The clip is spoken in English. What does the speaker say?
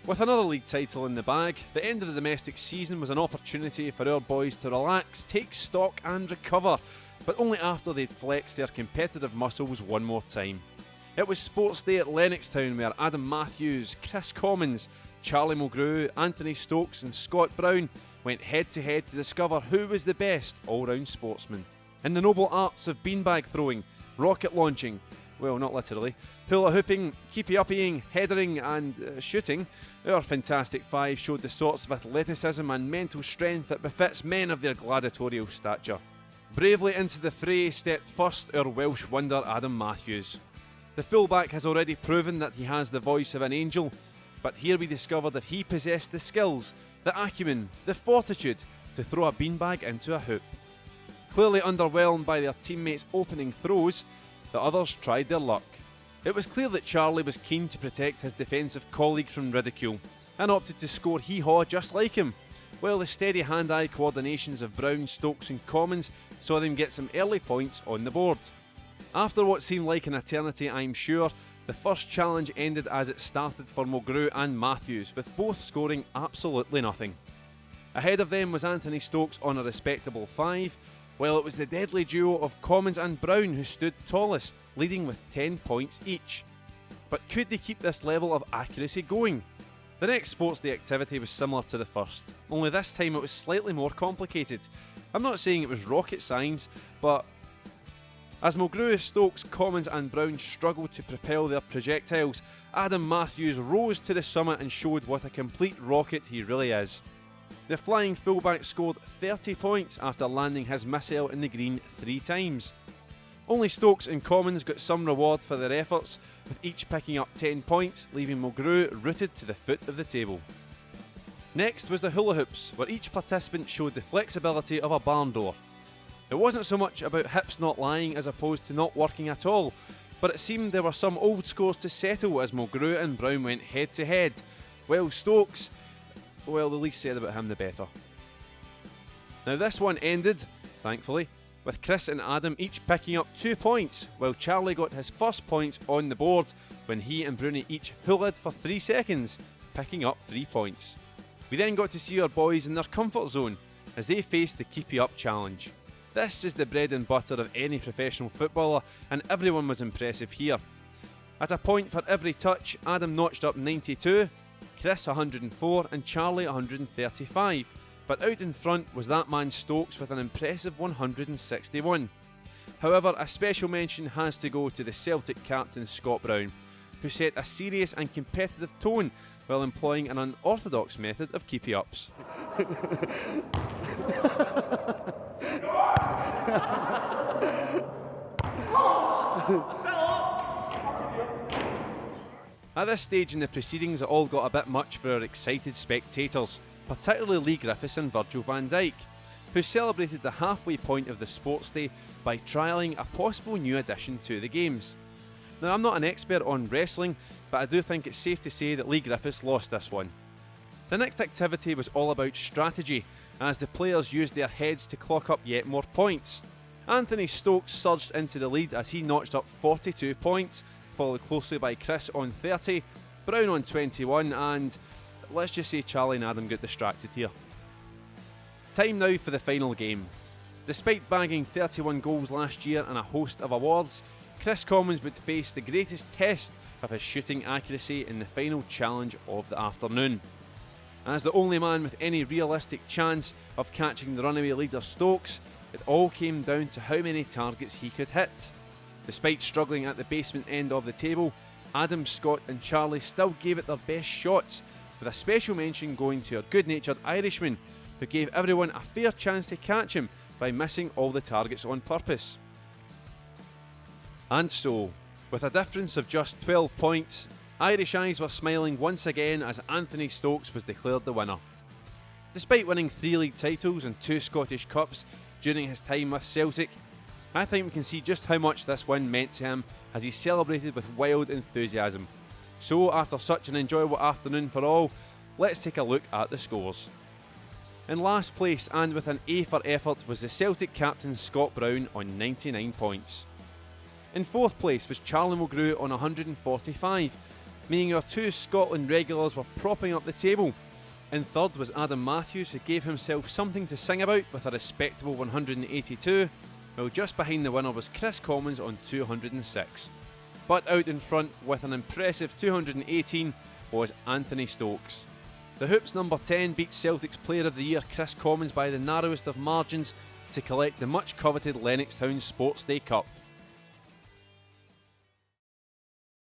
With another league title in the bag, the end of the domestic season was an opportunity for our boys to relax, take stock and recover, but only after they'd flexed their competitive muscles one more time. It was Sports Day at Lennoxtown where Adam Matthews, Kris Commons, Charlie Mulgrew, Anthony Stokes and Scott Brown went head to head to discover who was the best all-round sportsman. In the noble arts of beanbag throwing, rocket launching, well, not literally, hula hooping, keepy-uppying, headering and shooting, our Fantastic Five showed the sorts of athleticism and mental strength that befits men of their gladiatorial stature. Bravely into the fray stepped first our Welsh wonder Adam Matthews. The fullback has already proven that he has the voice of an angel, but here we discovered that he possessed the skills, the acumen, the fortitude to throw a beanbag into a hoop. Clearly underwhelmed by their teammates' opening throws, the others tried their luck. It was clear that Charlie was keen to protect his defensive colleague from ridicule and opted to score hee-haw just like him, while the steady hand-eye coordinations of Brown, Stokes and Commons saw them get some early points on the board. After what seemed like an eternity, I'm sure, the first challenge ended as it started for Mulgrew and Matthews, with both scoring absolutely nothing. Ahead of them was Anthony Stokes on a respectable 5, while it was the deadly duo of Commons and Brown who stood tallest, leading with 10 points each. But could they keep this level of accuracy going? The next Sports Day activity was similar to the first, only this time it was slightly more complicated. I'm not saying it was rocket science, but as Mulgrew, Stokes, Commons and Brown struggled to propel their projectiles, Adam Matthews rose to the summit and showed what a complete rocket he really is. The flying fullback scored 30 points after landing his missile in the green 3 times. Only Stokes and Commons got some reward for their efforts, with each picking up 10 points, leaving Mulgrew rooted to the foot of the table. Next was the hula hoops, where each participant showed the flexibility of a barn door. It wasn't so much about hips not lying as opposed to not working at all, but it seemed there were some old scores to settle as Mulgrew and Brown went head to head, while Stokes, well, the least said about him the better. Now this one ended, thankfully, with Kris and Adam each picking up 2 points, while Charlie got his first points on the board when he and Bruni each hulaed for 3 seconds, picking up 3 points. We then got to see our boys in their comfort zone as they faced the keepy up challenge. This is the bread and butter of any professional footballer, and everyone was impressive here. At a point for every touch, Adam notched up 92, Kris 104 and Charlie 135, but out in front was that man Stokes with an impressive 161. However, a special mention has to go to the Celtic captain Scott Brown, who set a serious and competitive tone while employing an unorthodox method of keepy-ups. At this stage in the proceedings, it all got a bit much for our excited spectators, particularly Lee Griffiths and Virgil van Dijk, who celebrated the halfway point of the sports day by trialling a possible new addition to the games. Now, I'm not an expert on wrestling, but I do think it's safe to say that Lee Griffiths lost this one. The next activity was all about strategy, as the players used their heads to clock up yet more points. Anthony Stokes surged into the lead as he notched up 42 points, followed closely by Kris on 30, Brown on 21 and, let's just say, Charlie and Adam got distracted here. Time now for the final game. Despite bagging 31 goals last year and a host of awards, Kris Commons would face the greatest test of his shooting accuracy in the final challenge of the afternoon. As the only man with any realistic chance of catching the runaway leader Stokes, it all came down to how many targets he could hit. Despite struggling at the basement end of the table, Adam, Scott and Charlie still gave it their best shots, with a special mention going to a good-natured Irishman who gave everyone a fair chance to catch him by missing all the targets on purpose. And so, with a difference of just 12 points, Irish eyes were smiling once again as Anthony Stokes was declared the winner. Despite winning 3 league titles and 2 Scottish Cups during his time with Celtic, I think we can see just how much this win meant to him as he celebrated with wild enthusiasm. So, after such an enjoyable afternoon for all, let's take a look at the scores. In last place and with an A for effort was the Celtic captain Scott Brown on 99 points. In 4th place was Charlie Mulgrew on 145, meaning our two Scotland regulars were propping up the table. In third was Adam Matthews, who gave himself something to sing about with a respectable 182, while just behind the winner was Kris on 206. But out in front with an impressive 218 was Anthony Stokes. The Hoops number 10 beat Celtic's Player of the Year Kris by the narrowest of margins to collect the much coveted Lennoxtown Sports Day Cup.